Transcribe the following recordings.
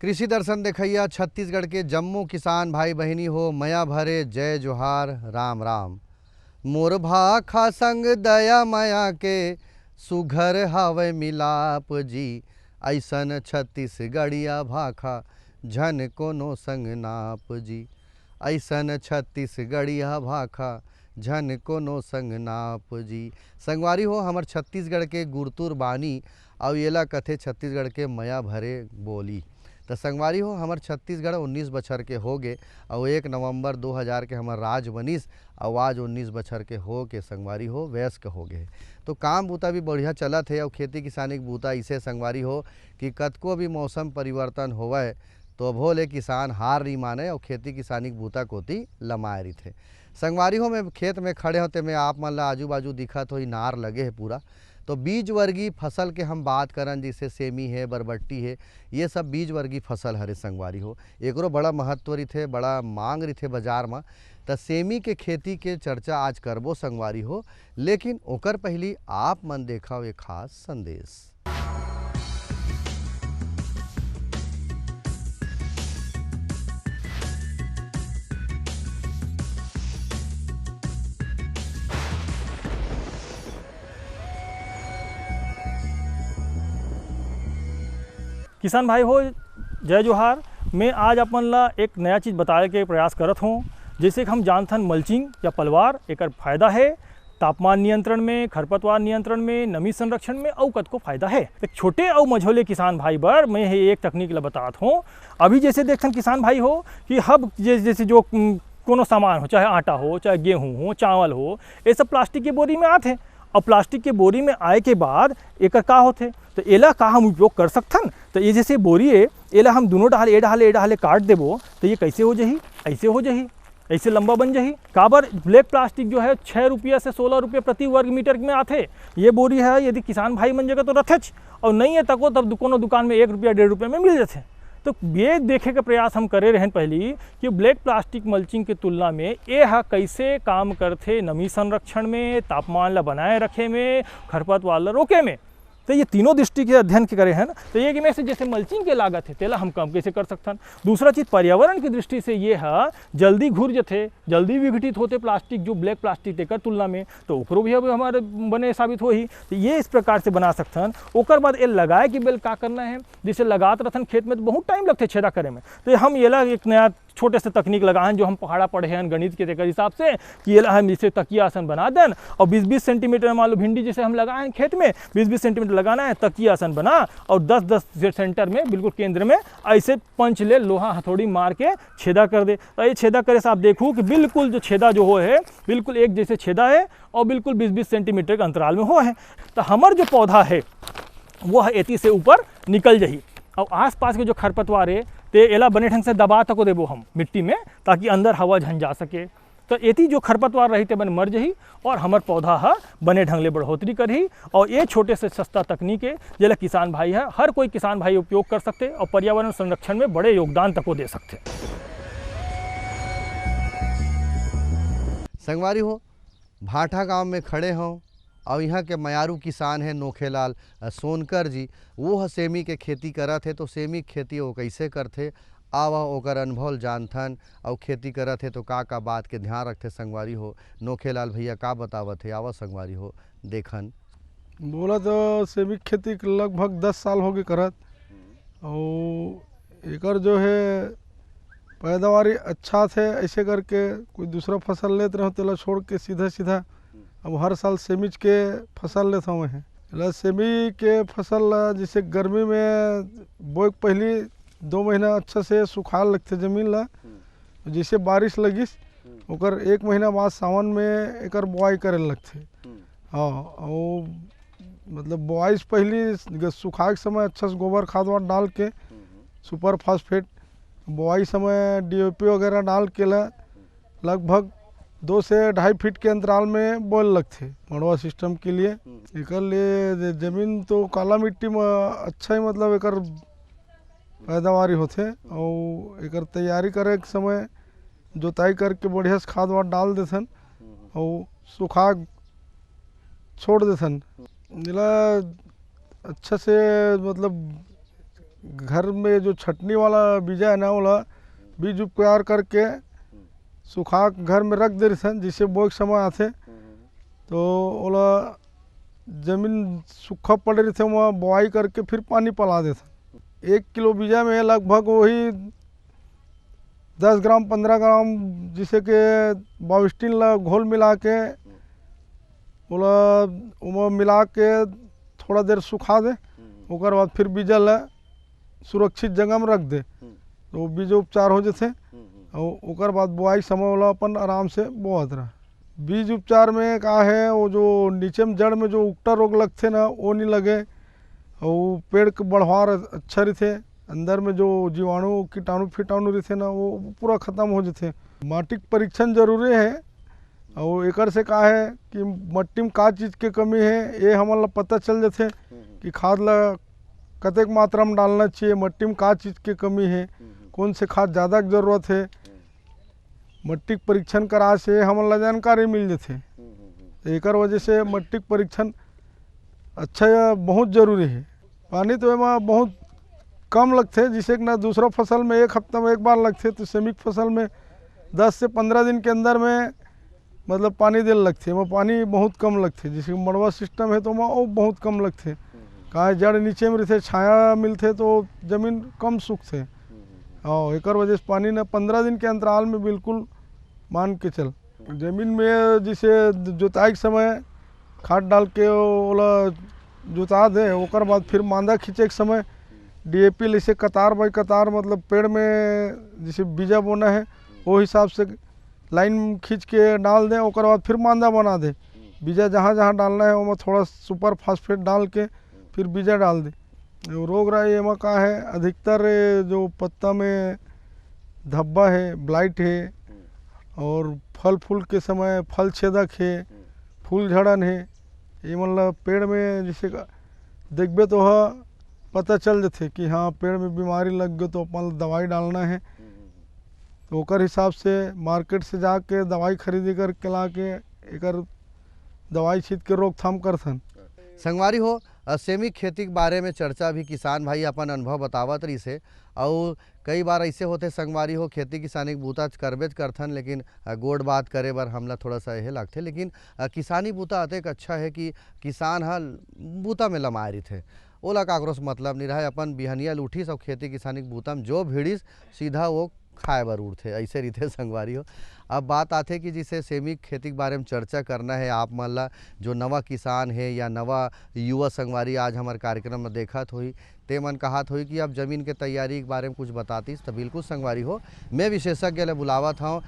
कृषि दर्शन देखैया छत्तीसगढ़ के जम्मू किसान भाई बहिनी हो, मया भरे जय जोहार राम राम। मोर भाखा संग दया माया के सुघर हावय मिलाप जी, ऐसन छत्तीसगढ़िया भाखा झन कोनो संग नाप जी, ऐसन छत्तीसगढ़िया भाखा झन कोनो संग नाप जी। संगवारी हो, हमर छत्तीसगढ़ के गुरतुर बानी और येला कथे छत्तीसगढ़ के मया भरे बोली। तो संगवारी हो, हमर छत्तीसगढ़ 19 बछर के हो गए और 1 नवंबर 2000 के हमर राज बनिस और आज 19 बछर के हो के संगवारी हो वयस्क हो गए। तो काम बूता भी बढ़िया चलत है और खेती किसानी के बूता इसे संगवारी हो कि कतको भी मौसम परिवर्तन होवय तो भोले किसान हार नहीं माने और खेती किसानी के बूता कोती लमाए रही थे। संगवारी हो, मैं खेत में खड़े होते मैं आप मन ला आजू बाजू दिखत हो नार लगे है पूरा। तो बीज वर्गीय फसल के हम बात करन, जैसे सेमी है, बरबट्टी है, ये सब बीज वर्गीय फसल हरे संगवारी हो। एकरो बड़ा महत्व रही, बड़ा मांग रही बाजार में। तो सेमी के खेती के चर्चा आज करबो संगवारी हो, लेकिन ओकर पहली आप मन देखा एक खास संदेश। किसान भाई हो, जय जोहार। मैं आज अपन ला एक नया चीज़ बताए के प्रयास करत हूँ। जैसे कि हम जानथन मल्चिंग या पलवार एकर फायदा है तापमान नियंत्रण में, खरपतवार नियंत्रण में, नमी संरक्षण में और कतको फायदा है। एक छोटे और मझोले किसान भाई बर मैं एक तकनीक ला बतात हूँ। अभी जैसे देखथन किसान भाई हो कि हब जैसे जो कोनो सामान हो, चाहे आटा हो, चाहे गेहूँ हो, चावल हो, ये सब प्लास्टिक के बोरी में आते। और प्लास्टिक के बोरी में आए के बाद एकर का होते, तो एला का हम उपयोग कर सकथन। तो ये जैसे बोरी है, एला हम दोनों डाले ए डाले काट देबो तो ये कैसे हो जाही, ऐसे हो जाही, ऐसे लंबा बन जाही। काबर ब्लैक प्लास्टिक जो है 6 रुपया से 16 रुपये प्रति वर्ग मीटर में आते। ये बोरी है यदि किसान भाई मन जगह तो रथेच, और नहीं है तको तब कोनो दुकान में 1 रुपया 1.5 रुपये में मिल जाते। तो ये देखे का प्रयास हम करे रहें पहली कि ब्लैक प्लास्टिक मल्चिंग के तुलना में ये कैसे काम करते नमी संरक्षण में, तापमान ला बनाए रखे में, खरपतवार ला रोके में। तो ये तीनों दृष्टि के अध्ययन के करे हैं ना। तो ये कि में से जैसे मल्चिंग के लागत है तेला हम कम कैसे कर सकते हैं। दूसरा चीज़ पर्यावरण की दृष्टि से ये है जल्दी घुर जाते, जल्दी विघटित होते प्लास्टिक जो ब्लैक प्लास्टिक तेकर तुलना में, तो ओकरो भी अब हमारे बने साबित हो ही। तो ये इस प्रकार से बना सकते हैं। ओकर बाद ये लगाए कि बेल का करना है, जैसे लगात रहते खेत में तो बहुत टाइम लगते छेदा करे में। तो हम ये एक नया छोटे से तकनीक लगाएं जो हम पहाड़ा पढ़े हैं गणित के हिसाब से कि ये हम इसे तकिया आसन बना दें और 20-20 सेंटीमीटर मान लो भिंडी जैसे हम लगाएं खेत में 20-20 सेंटीमीटर लगाना है, तकिया आसन बना और 10-10 सेंटर में बिल्कुल केंद्र में ऐसे पंच ले लोहा हथौड़ी मार के छेदा कर दे। तो ये छेदा करे से आप देखो कि बिल्कुल जो छेदा जो हो है बिल्कुल एक जैसे छेदा है और बिल्कुल 20-20 सेंटीमीटर के अंतराल में हो है। तो हमार जो पौधा है वह एती से ऊपर निकल जाही और आसपास के जो खरपतवार है तो एला बने ढंग से दबा तको देबो हम मिट्टी में ताकि अंदर हवा झन जा सके। तो एती जो खरपतवार रही बन मर जही और हमार पौधा है बने ढंग ले बढ़ोतरी करही। और ये छोटे से सस्ता तकनीक है जिला किसान भाई है, हर कोई किसान भाई उपयोग कर सकते और पर्यावरण संरक्षण में बड़े योगदान तक दे सकते। संगवारी हो, भाठा गांव में खड़े हों और यहाँ के मयारू किसान हैं नोखेलाल सोनकर जी, वो सेमी के खेती करत है। तो सेमी खेती वो कैसे करते आवा ओकर अनुभव जानथन और खेती करत है तो का बात के ध्यान रखते संगवारी हो। नोखेलाल भैया का बतावत है, आवा संगवारी हो देखन। बोला तो सेमी खेती लगभग 10 साल हो गए करत और एकर जो है पैदावारी अच्छा थे। ऐसे करके कोई दूसरा फसल लेते रहो तेला छोड़ के सीधा अब हर साल सेमीज के फसल लेता हूँ मैं। सेमी के फसल जैसे गर्मी में बोए पहली 2 महीना अच्छा से सुखाल लगते जमीन ला, जैसे बारिश लगिस ओकर 1 महीना बाद सावन में एकर बुआई करे लगते। हाँ, और मतलब बुआई से पहली सुखाए के समय अच्छा से गोबर खाद वाद डाल के सुपर फास्फेट, बुआई समय DAP वगैरह डाल के लगभग 2 से 2.5 फीट के अंतराल में बोल लगते मड़वा सिस्टम के लिए। एकर लिए जमीन तो काला मिट्टी में अच्छा ही मतलब एकर पैदावारी होते और एकर तैयारी करे के समय जोताई करके बढ़िया से खाद वाद डाल देथन और सुखा छोड़ देथन। जिला अच्छा से मतलब घर में जो छटनी वाला बीजा है ना वाला बीज उप तैयार करके सुखा के घर में रख दे रहे थे, जिससे बोए के समय आते तो ओला जमीन सूखा पड़ रही थे वहाँ बोआई करके फिर पानी पला देते। 1 किलो बीजा में लगभग वही 10 ग्राम 15 ग्राम जिसे के बाविस्टिन ला घोल मिला के ओला उमा मिला के थोड़ा देर सुखा दे, ओकर बाद फिर बीजा ला सुरक्षित जगह में रख दे तो बीज उपचार हो जाते और ओकर बाद बुआई समय वाला अपन आराम से बोआत रहा। बीज उपचार में का है वो जो नीचे में जड़ में जो उकटा रोग लगते ना वो नहीं लगे और पेड़ के बढ़वार अच्छा रहते, अंदर में जो जीवाणु कीटाणु फिटाणु रहते ना वो पूरा ख़त्म हो जाते। माटी के परीक्षण जरूरी है और एकर से का है कि मट्टी में का चीज़ के कमी है ये हमन ला पता चल जाते कि खाद ला कतेक मात्रा में डालना चाहिए, मट्टी में का चीज़ की कमी है, कौन से खाद ज़्यादा की ज़रूरत है। मट्टी के परीक्षण करा से हमन ला जानकारी मिल जाते। एकर वजह से मट्टी के परीक्षण अच्छा या बहुत ज़रूरी है। पानी तो एमा बहुत कम लगते, जिसे कि ना दूसरा फसल में 1 हफ्ता में 1 बार लगते तो सेमी फसल में 10 से 15 दिन के अंदर में मतलब पानी देने लगते। वहाँ पानी बहुत कम लगते, जैसे मड़वा सिस्टम है तो वहाँ वो बहुत कम लगते। कहाँ जड़ नीचे में रहते, छाया मिलते तो जमीन कम सूखते और एकर वजह से पानी ना 15 दिन के अंतराल में बिल्कुल मान के चल। जमीन में जैसे जोताई के समय खाद डाल के ओला जोता दे, ओकर बाद फिर मांदा खींचे के समय DAP जैसे कतार बाई कतार मतलब पेड़ में जैसे बीजा बोना है वो हिसाब से लाइन खींच के डाल दें, ओकर बाद फिर मांदा बना दे। बीजा जहाँ जहाँ डालना है वहाँ थोड़ा सुपर फास्फेट डाल के फिर बीजा डाल दे। रोग राई एमा का है अधिकतर जो पत्ता में धब्बा है, ब्लाइट है और फल फूल के समय फल छेदक है, फूल झड़न है, ये मतलब पेड़ में जैसे देखबे तो पता चल जाते कि हाँ पेड़ में बीमारी लग गई तो अपन दवाई डालना है। तो ओकर हिसाब से मार्केट से जाके दवाई खरीदी करके ला के एकर दवाई छीट के रोकथाम करथन। संगवारी हो सेमी खेती के बारे में चर्चा भी किसान भाई अपन अनुभव बतावत रही से और कई बार ऐसे होते संगवारी हो खेती किसानी के बूता करबेज करथन, लेकिन गोड़ बात करे बर हमला थोड़ा सा यह लगते। लेकिन किसानी बूता अतेक अच्छा है कि किसान हल बूता में लमाए रही थे, ओला काकरों से मतलब नहीं रहा। अपन बिहनिया लूठी सब खेती किसानी के बूता में जो भिड़िस सीधा वो खाए बर उड़थे, ऐसे रीते संगवारी हो। अब बात आते कि जिसे सेमी खेती के बारे में चर्चा करना है आप मन ला, जो नवा किसान है या नवा युवा संगवारी आज हमारे कार्यक्रम में देखत हुई ते मन कहत हुई कि अब ज़मीन के तैयारी के बारे में कुछ बतातीस तो बिल्कुल संगवारी हो मैं विशेषज्ञ ले बुलावत हूँ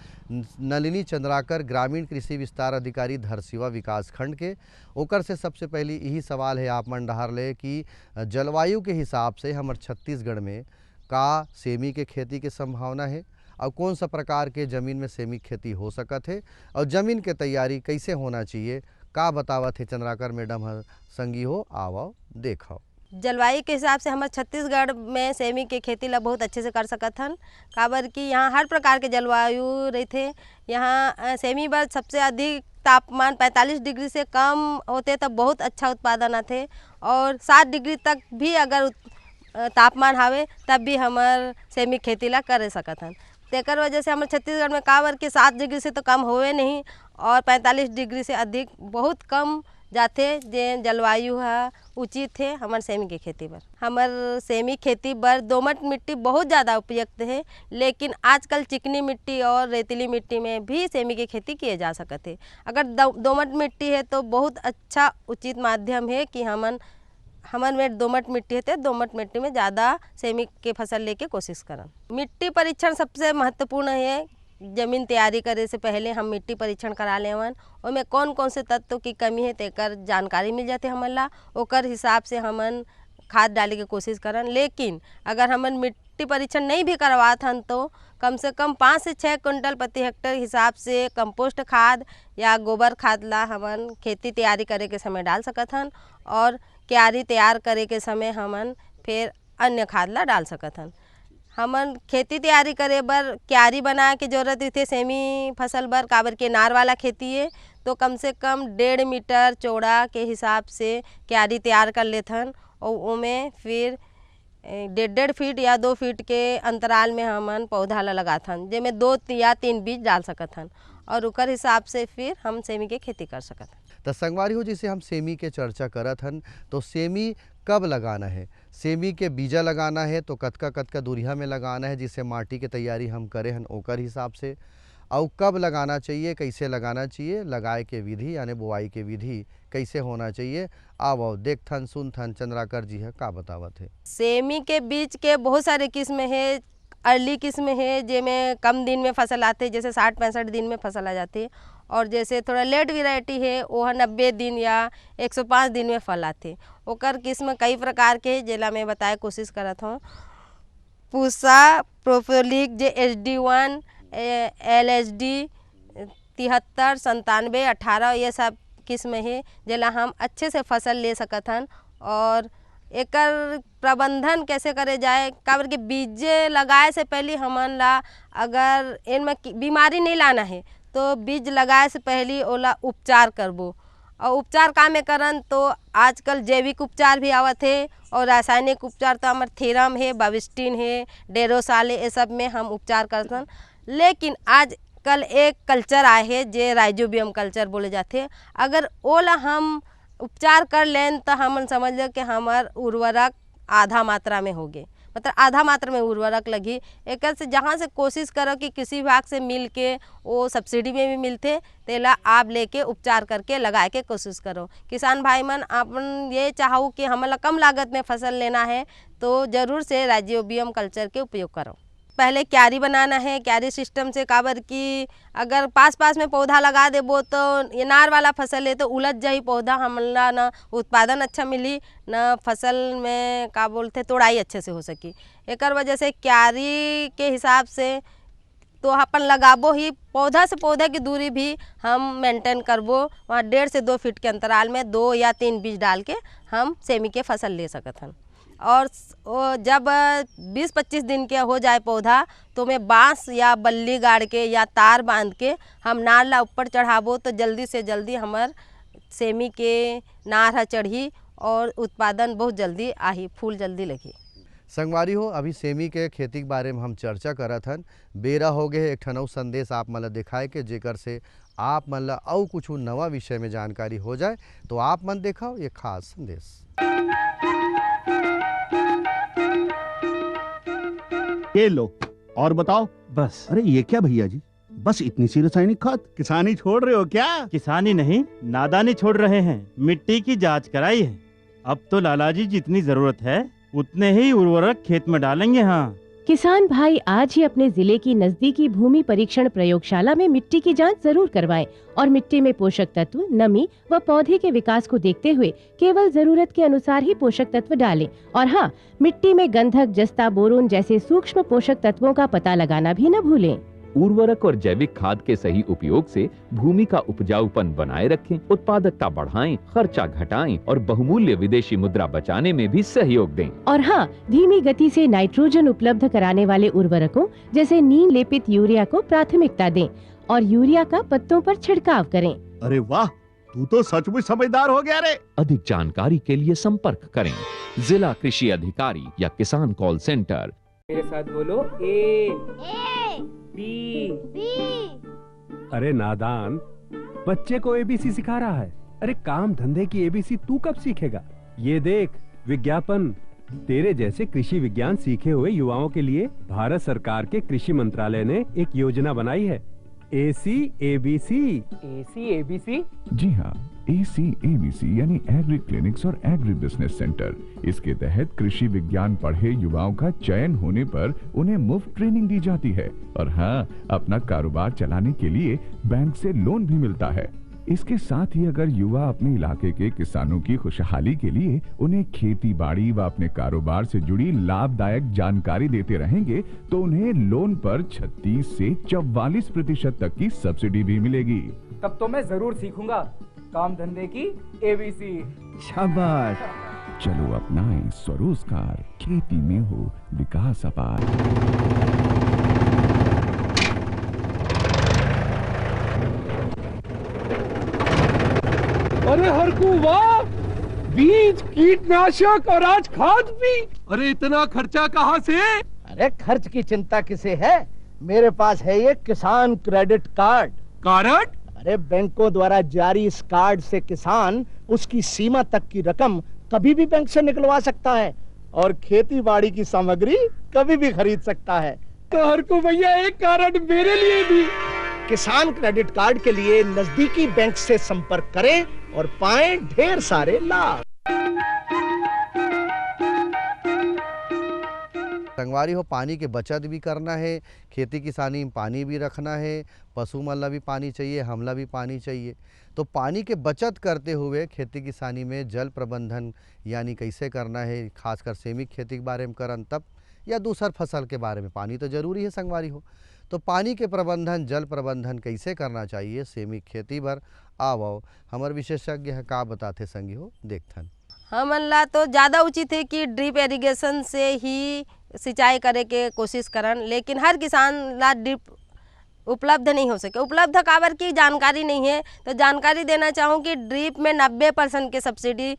नलिनी चंद्राकर, ग्रामीण कृषि विस्तार अधिकारी धरसीवा विकास खंड के। ओकर से सबसे पहले यही सवाल है आप मन डहार ले कि जलवायु के हिसाब से हमारे छत्तीसगढ़ में का सेमी के खेती के संभावना है और कौन सा प्रकार के ज़मीन में सेमी खेती हो सकत है और ज़मीन के तैयारी कैसे होना चाहिए, का बतावत है चंद्राकर मैडम संगी हो। आओ देखो जलवायु के हिसाब से हमारे छत्तीसगढ़ में सेमी के खेती ला बहुत अच्छे से कर सकत हन, काबर कि यहाँ हर प्रकार के जलवायु रहते। यहाँ सेमी बर सबसे अधिक तापमान 45 डिग्री से कम होते तब बहुत अच्छा उत्पादन आते और 7 डिग्री तक भी अगर तापमान हावे तब भी हमार सेमी खेती ला कर सकत हन। तेकर वजह से हमारे छत्तीसगढ़ में काबर कि 7 डिग्री से तो कम होवे नहीं और 45 डिग्री से अधिक बहुत कम जाते जे जलवायु है उचित है हमार सेमी के खेती बर। हमार सेमी खेती बर दोमट मिट्टी बहुत ज़्यादा उपयुक्त है, लेकिन आजकल चिकनी मिट्टी और रेतीली मिट्टी में भी सेमी की खेती किए जा सकते हैं। अगर दोमट मिट्टी है तो बहुत अच्छा उचित माध्यम है कि हमन में दोमट मिट्टी है तो दोमट मिट्टी में ज़्यादा सेमी के फसल लेके कोशिश करन। मिट्टी परीक्षण सबसे महत्वपूर्ण है। ज़मीन तैयारी करे से पहले हम मिट्टी परीक्षण करा लेवन, उसमें कौन कौन से तत्व की कमी है तेकर जानकारी मिल जाते हमन ला, ओकर हिसाब से हमन खाद डाले के कोशिश करन। लेकिन अगर हमन मिट्टी परीक्षण नहीं भी करवात हन तो कम से कम 5 से 6 कुंटल प्रति हेक्टेयर हिसाब से कंपोस्ट खाद या गोबर खाद ला हमन खेती तैयारी करे के समय डाल सकत हन और क्यारी तैयार करे के समय हमन फिर अन्य खाद ला डाल सकत हन। हमन खेती तैयारी करे बर क्यारी बनाए के जरूरत रहते सेमी फसल बर, काबर के नार वाला खेती है तो कम से कम 1.5 मीटर चौड़ा के हिसाब से क्यारी तैयार कर लेथन और उमें फिर 1.5 फीट या 2 फीट के अंतराल में हमन पौधा ला लगाथन, जेमें 2 या 3 बीज डाल सकथन और उकर हिसाब से फिर हम सेमी के खेती कर सकथन। तो संगवारी हो, जैसे हम सेमी के चर्चा करत हन, तो सेमी कब लगाना है, सेमी के बीजा लगाना है तो कतका दूरिया में लगाना है, जिससे माटी के तैयारी हम करे हन ओकर हिसाब से, और कब लगाना चाहिए, कैसे लगाना चाहिए, लगाए के विधि यानी बुआई के विधि कैसे होना चाहिए। आओ देखथन सुनथन चंद्राकर जी है का बतावत है। सेमी के बीज के बहुत सारे किस्म है। अर्ली किस्म है जेमें कम दिन में फसल आते, जैसे 60-65 दिन में फसल आ जाती, और जैसे थोड़ा लेट वैरायटी है वो 90 दिन या 105 दिन में फल आते। ओकर किस्म कई प्रकार के जेला मैं बताए कोशिश करत हूँ। पूसा, प्रोफोलिक, जे HD1, LSD 73, 97, 18 ये सब किस्म है जेला हम अच्छे से फसल ले सकत हन। और एकर प्रबंधन कैसे करे जाए, काबर के बीजे लगाए से पहले हमन ला अगर इनमें बीमारी नहीं लाना है तो बीज लगाए से पहले ओला उपचार करबो। और उपचार का में करन तो आजकल जैविक उपचार भी आवत है और रासायनिक उपचार तो हमार थीरम है, बाविस्टिन है, डेरोसाल है, ये सब में हम उपचार करथन। लेकिन आज कल एक कल्चर आए है जे राइजोबियम कल्चर बोले जाते, अगर ओला हम उपचार कर लें तो हमन समझ लो कि हमार उर्वरक आधा मात्रा में हो गए, मतलब आधा मात्रा में उर्वरक लगी। एक से जहाँ से कोशिश करो कि किसी विभाग से मिल के वो सब्सिडी में भी मिलते, तेला आप लेके उपचार करके लगाए के कोशिश करो। किसान भाई मन अपन ये चाहो कि हमें कम लागत में फसल लेना है तो ज़रूर से राइजोबियम कल्चर के उपयोग करो। पहले क्यारी बनाना है, क्यारी सिस्टम से, काबर कि अगर पास पास में पौधा लगा देबो तो इनार वाला फसल है तो उलझ जाही पौधा, हमला ना उत्पादन अच्छा मिली ना फसल में का बोलते तोड़ाई अच्छे से हो सकी। एक वजह से क्यारी के हिसाब से तो अपन लगाबो ही, पौधा से पौधा की दूरी भी हम मेंटेन करबो, वहाँ 1.5 से 2 फीट के अंतराल में 2 या 3 बीज डाल के हम सेमी के फसल ले सकत हन। और जब 20-25 दिन के हो जाए पौधा तो मैं बांस या बल्ली गाड़ के या तार बांध के हम नार ला ऊपर चढ़ाबो तो जल्दी से जल्दी हमार सेमी के नार हा चढ़ी और उत्पादन बहुत जल्दी आही, फूल जल्दी लगी। संगवारी हो, अभी सेमी के खेती के बारे में हम चर्चा करत हन, बेरा हो गए एक ठनऊ संदेश आप मन ला दिखाए के जेकर से आप मन ला और कुछ नवा विषय में जानकारी हो जाए, तो आप मन देखाओ ये खास संदेश। ये लो और बताओ। बस। अरे ये क्या भैया जी, बस इतनी सी रासायनिक खाद? किसानी छोड़ रहे हो क्या? किसानी नहीं, नादानी छोड़ रहे हैं। मिट्टी की जांच कराई है, अब तो लालाजी जितनी जरूरत है उतने ही उर्वरक खेत में डालेंगे। हाँ, किसान भाई आज ही अपने जिले की नजदीकी भूमि परीक्षण प्रयोगशाला में मिट्टी की जांच जरूर करवाएं और मिट्टी में पोषक तत्व, नमी व पौधे के विकास को देखते हुए केवल जरूरत के अनुसार ही पोषक तत्व डालें। और हाँ, मिट्टी में गंधक, जस्ता, बोरोन जैसे सूक्ष्म पोषक तत्वों का पता लगाना भी न भूलें। उर्वरक और जैविक खाद के सही उपयोग से भूमि का उपजाऊपन बनाए रखें, उत्पादकता बढ़ाएं, खर्चा घटाएं और बहुमूल्य विदेशी मुद्रा बचाने में भी सहयोग दें। और हाँ, धीमी गति से नाइट्रोजन उपलब्ध कराने वाले उर्वरकों जैसे नीम लेपित यूरिया को प्राथमिकता दें और यूरिया का पत्तों पर छिड़काव करें। अरे वाह, तू तो सचमुच समझदार हो गया रे। अधिक जानकारी के लिए संपर्क करें जिला कृषि अधिकारी या किसान कॉल सेंटर। मेरे साथ बोलो ए बी। अरे नादान, बच्चे को एबीसी सिखा रहा है। अरे काम धंधे की एबीसी तू कब सीखेगा? ये देख विज्ञापन, तेरे जैसे कृषि विज्ञान सीखे हुए युवाओं के लिए भारत सरकार के कृषि मंत्रालय ने एक योजना बनाई है, ACABC। ACABC? जी हाँ, ACABC यानी एग्री क्लिनिक्स और एग्री बिजनेस सेंटर। इसके तहत कृषि विज्ञान पढ़े युवाओं का चयन होने पर उन्हें मुफ्त ट्रेनिंग दी जाती है और हाँ, अपना कारोबार चलाने के लिए बैंक से लोन भी मिलता है। इसके साथ ही अगर युवा अपने इलाके के किसानों की खुशहाली के लिए उन्हें खेती बाड़ी व अपने कारोबार से जुड़ी लाभदायक जानकारी देते रहेंगे तो उन्हें लोन पर 36 से 44% तक की सब्सिडी भी मिलेगी। तब तो मैं जरूर सीखूंगा काम धंधे की ABC। शाबाश, चलो अपनाएं स्वरोजगार, खेती में हो विकास अपार। अरे हरकू वाह, बीज, कीटनाशक और आज खाद भी। अरे इतना खर्चा कहाँ से? अरे खर्च की चिंता किसे है, मेरे पास है ये किसान क्रेडिट कार्ड। कार्ड? अरे बैंकों द्वारा जारी इस कार्ड से किसान उसकी सीमा तक की रकम कभी भी बैंक से निकलवा सकता है और खेती बाड़ी की सामग्री कभी भी खरीद सकता है। कार को भैया एक कार्ड मेरे लिए भी। किसान क्रेडिट कार्ड के लिए नजदीकी बैंक से संपर्क करें और पाएं ढेर सारे लाभ। संगवारी हो, पानी के बचत भी करना है, खेती किसानी में पानी भी रखना है, पशु मन ला भी पानी चाहिए, हमला भी पानी चाहिए। तो पानी के बचत करते हुए खेती किसानी में जल प्रबंधन यानी कैसे करना है, खासकर सेमिक खेती के बारे में करन तब या दूसर फसल के बारे में पानी तो जरूरी है संगवारी हो। तो पानी के प्रबंधन, जल प्रबंधन कैसे करना चाहिए सेमिक खेती बर आओ हमार विशेषज्ञ है का बताते संगी हो देखथन। हमन ला तो ज़्यादा उचित है कि ड्रिप इरिगेशन से ही सिंचाई करे के कोशिश करन, लेकिन हर किसान ला ड्रिप उपलब्ध नहीं हो सके। उपलब्ध काबर की जानकारी नहीं है। तो जानकारी देना चाहूँ कि ड्रिप में 90% के सब्सिडी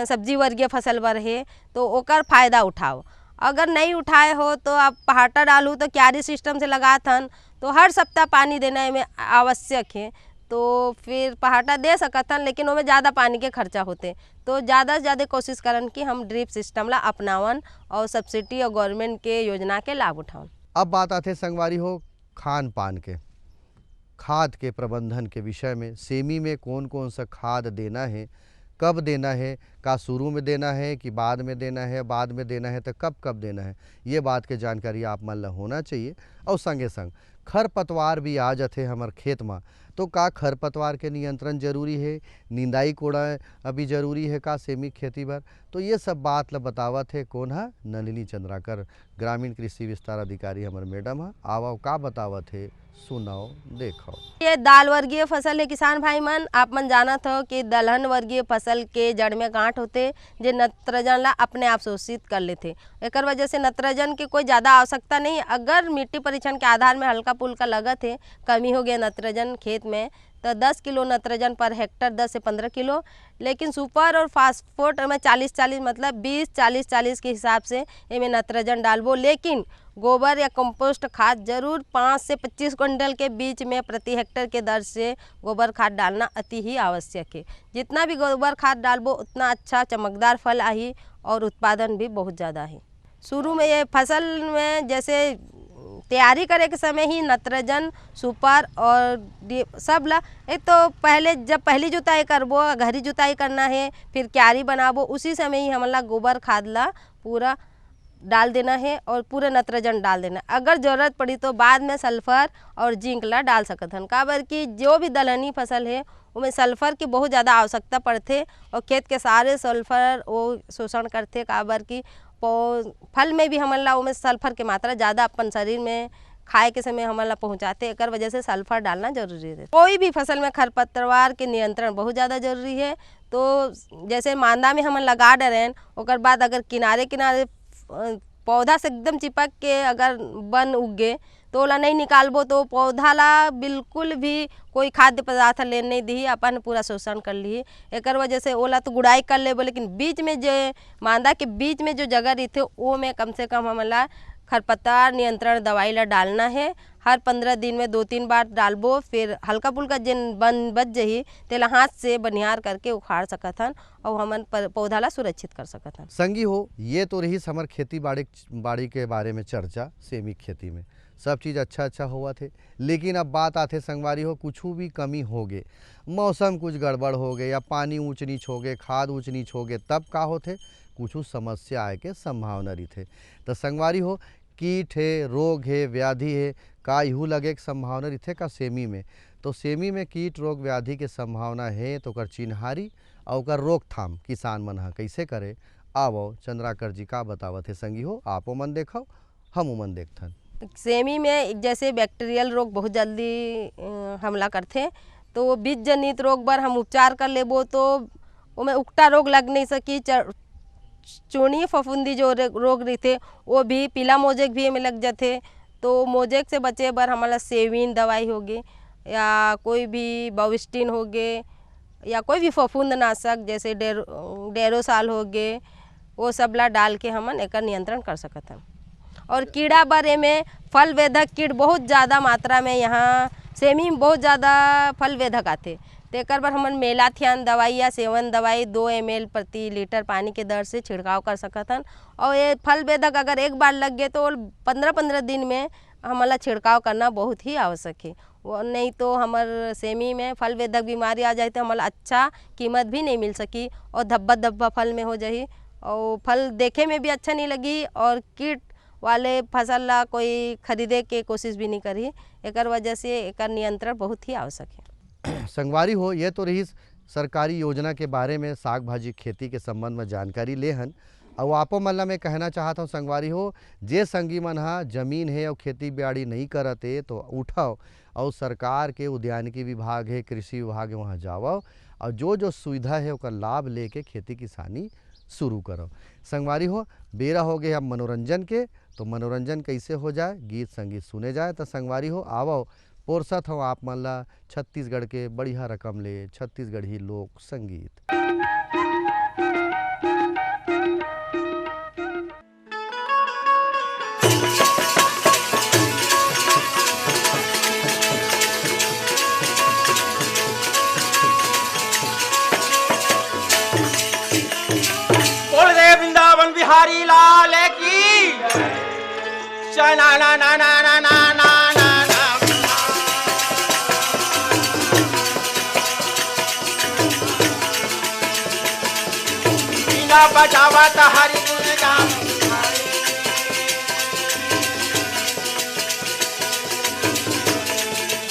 सब्जी वर्गीय फसल बर है, तो ओकर फायदा उठाओ। अगर नहीं उठाए हो तो आप पहाटा डालू तो क्यारी सिस्टम से लगाथन, तो हर सप्ताह पानी देना में आवश्यक है, तो फिर पहाटा दे सकथन, लेकिन उसमें ज़्यादा पानी के खर्चा होते। तो ज़्यादा से ज़्यादा कोशिश करन कि हम ड्रिप सिस्टम ला अपनावन और सब्सिडी और गवर्नमेंट के योजना के लाभ उठावन। अब बात आते संगवारी हो खान पान के, खाद के प्रबंधन के विषय में। सेमी में कौन कौन सा खाद देना है, कब देना है, का शुरू में देना है कि बाद में देना है, बाद में देना है तो कब कब देना है, ये बात के जानकारी आप मन ला होना चाहिए। और संगे संग खरपतवार भी आ जाते हमार खेत में, तो का खरपतवार के नियंत्रण जरूरी है, निंदाई कोड़ा अभी जरूरी है का सेमिक खेती बर। तो ये सब बात ला बतावत है कौन है, नलिनी चंद्राकर ग्रामीण कृषि विस्तार अधिकारी हमार मैडम है। आओ का बतावत है सुनाओ देखो। ये दाल वर्गीय फसल है किसान भाई मन, आप मन जानत हो कि दलहन वर्गीय फसल के जड़ में गांठ होते जो नत्रजन ला अपने आप शोषित कर लेते। एक वजह से नत्रजन की कोई ज़्यादा आवश्यकता नहीं। अगर मिट्टी परीक्षण के आधार में हल्का पुल्का लगत है, कमी हो गया नत्रजन खेत में, तो 10 किलो नत्रजन पर हेक्टर 10 से 15 किलो, लेकिन सुपर और फास्फोट में 40-40 मतलब 20-40-40 के हिसाब से इनमें नत्रजन डालबो। लेकिन गोबर या कंपोस्ट खाद जरूर 5 से 25 क्विंटल के बीच में प्रति हेक्टर के दर से गोबर खाद डालना अति ही आवश्यक है। जितना भी गोबर खाद डालबो उतना अच्छा चमकदार फल आई और उत्पादन भी बहुत ज़्यादा है। शुरू में ये फसल में जैसे तैयारी करे के समय ही नत्रजन सुपर और सब ला, एक तो पहले जब पहली जुताई करबो, गहरी जुताई करना है, फिर क्यारी बनाबो, उसी समय ही हमला गोबर खाद ला पूरा डाल देना है और पूरा नत्रजन डाल देना। अगर ज़रूरत पड़ी तो बाद में सल्फर और जिंक ला डाल सकत हन, काबर कि जो भी दलहनी फसल है उनमें सल्फर की बहुत ज़्यादा आवश्यकता पड़ते और खेत के सारे सल्फर वो शोषण करते, काबर की फल में भी हमला उनमें सल्फर की मात्रा ज़्यादा अपन शरीर में खाए के समय हमला पहुँचाते। एक वजह से सल्फर डालना जरूरी है। कोई भी फसल में खरपतवार के नियंत्रण बहुत ज़्यादा जरूरी है। तो जैसे मांदा में हम लगा डरें, ओकर बाद अगर किनारे किनारे पौधा से एकदम चिपक के अगर बन उग गए तो ओला नहीं निकालबो तो पौधा ला बिल्कुल भी कोई खाद्य पदार्थ ले नहीं दी, अपन पूरा शोषण कर ली। एक वजह से ओला तो गुड़ाई कर लेबो, लेकिन बीच में जो मांदा के बीच में जो जगह रही थे वो में कम से कम हमला खरपतवार नियंत्रण दवाई ला डालना है। हर 15 दिन में 2-3 बार डालबो, फिर हल्का फुल्का जिन बन बच जही तेला हाथ से बनिहार करके उखाड़ सकत हन और हमन पौधा ला सुरक्षित कर सकत हन। संगी हो, ये तो रही समर खेती बाड़ी के बारे में चर्चा। सेमिक खेती में सब चीज़ अच्छा हुआ थे, लेकिन अब बात आते संगवारी हो कुछ भी कमी हो गए, मौसम कुछ गड़बड़ हो गए या पानी ऊँच नीच हो गए, खाद ऊँच नीच हो गए, तब का होते कुछ समस्या आए के संभावना रही थे। तो संगवारी हो कीट है, रोग है, व्याधि है, का यूँ लगे के संभावना रही थे का सेमी में। तो सेमी में कीट रोग व्याधि के संभावना है तो कर चिन्हारी और ओकर रोकथाम किसान मन हा कैसे करे। आवो चंद्राकर जी का बतावत है संगी हो, आपो मन देखो हम मन देखथन। सेमी में जैसे बैक्टीरियल रोग बहुत जल्दी हमला करते, तो बीज जनित रोग बर हम उपचार कर लेबो तो उमें उकटा रोग लग नहीं सकी। चूर्णीय फफूंदी जो रोग रहते वो भी, पीला मोजेक भी में लग जाते। तो मोजेक से बचे बर हमारा सेविन दवाई होगी या कोई भी बाविस्टिन होगे या कोई भी फफूंदनाशक जैसे डेरोसाल हो गए, वो सब ला डाल के हमन एकर नियंत्रण कर सकत हन। और कीड़ा बारे में फल वेधक कीट बहुत ज़्यादा मात्रा में यहाँ सेमी में बहुत ज़्यादा फल वेधक आते, तेकर बर हमन मेलाथियान दवाई या सेवन दवाई 2 ml प्रति लीटर पानी के दर से छिड़काव कर सकत हन। और ये फल वेधक अगर एक बार लग गए तो 15-15 दिन में हमला छिड़काव करना बहुत ही आवश्यक है। वो नहीं तो हमार सेमी में फल वेधक बीमारी आ जाए तो हमारा अच्छा कीमत भी नहीं मिल सकी और धब्बा धब्बा फल में हो जाही और फल देखे में भी अच्छा नहीं लगी और कीट वाले फसल ला कोई खरीदे के कोशिश भी नहीं करी। एकर वजह से एकर नियंत्रण बहुत ही आवश्यक है। संगवारी हो, ये तो रही सरकारी योजना के बारे में साग भाजी खेती के संबंध में जानकारी लेहन। और आपो मन ला मैं कहना चाहता हूँ संगवारी हो, जे संगी मन हा जमीन है और खेती बाड़ी नहीं करते तो उठाओ और सरकार के उद्यानिकी विभाग है, कृषि विभाग है, वहाँ जाओ और जो सुविधा है उसका लाभ लेके खेती किसानी शुरू करो। संगवारी हो, बेरा हो गए अब मनोरंजन के, तो मनोरंजन कैसे हो जाए, गीत संगीत सुने जाए। तो संगवारी हो आवो पोरसत हो आप मन ला छत्तीसगढ़ के बढ़िया रकम ले छत्तीसगढ़ी लोक संगीत। वृंदावन बिहारी लाल की ना ना ना ना ना ना ना ना बिना बजावा तो हरि गुण गान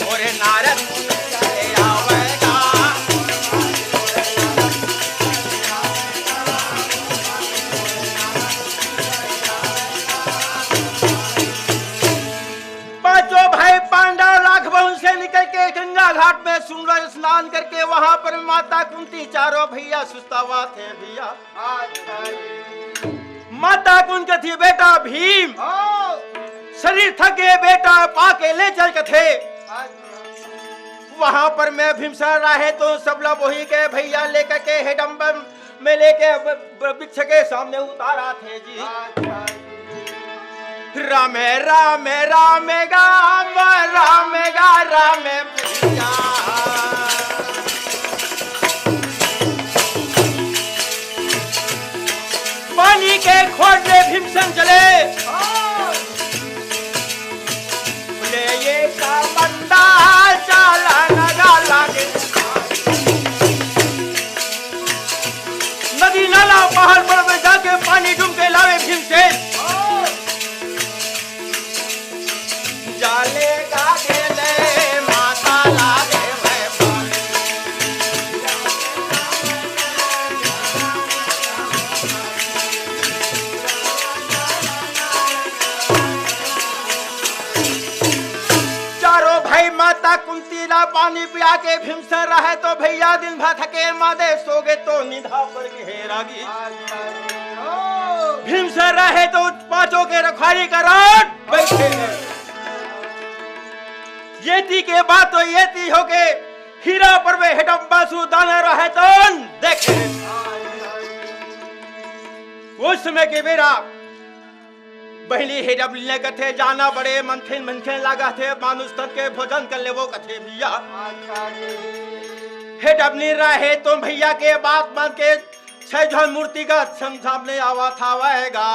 और नारद घाट में सूरज स्नान करके वहां पर माता कुंती चारों भैया सुस्तावा थे भैया। माता कुंती थी बेटा भीम शरीर थके बेटा पाके ले चल के थे। वहां पर मैं भीमसर रहे तो सब लोग वही के भैया लेकर के हेडम्बर में लेके वृक्ष के सामने उतारा थे जी। रामे रामे रामे गा रामे गा रामे भैया पानी के खोज में भीमसेन चले बोले ये का बंदा चाला नगा लागे नदी नाला पहाड़ पर जाके पानी ढूंढ के लावे भीमसेन जाले गा गेले माता लागे चारों भाई माता कुंती ला पानी पिया के भीमसेन रहे तो भैया दिन भर थके मादे सोगे तो निधा पर घेरागी। भीमसेन रहे तो पांचों के रखवाली करा बैठे येती के बात तो येती हो के हीरा पर वे हेडम्बा सुदाने रहे तो देखे उस समय के बेरा पहली हेडब लेने कथे जाना बड़े मनथिन मनखे लगा थे मानुष तक के भोजन कर ले वो कथे भैया हेडब नहीं रहे तो भैया के बात मान के छह मूर्ति का सामने आवा था वहेगा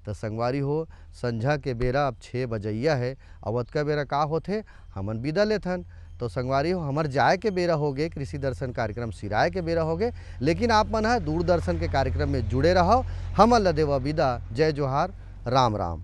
तो संगवारी हो, संझा के बेरा अब 6 बजैया है। अवध का बेरा का होथे हमन विदा लेथन। तो संगवारी हो, हमर जाए के बेरा हो गए, कृषि दर्शन कार्यक्रम सिराए के बेरा हो गए, लेकिन आप मन है दूरदर्शन के कार्यक्रम में जुड़े रहो। हमन ल देवा विदा। जय जोहार, राम राम।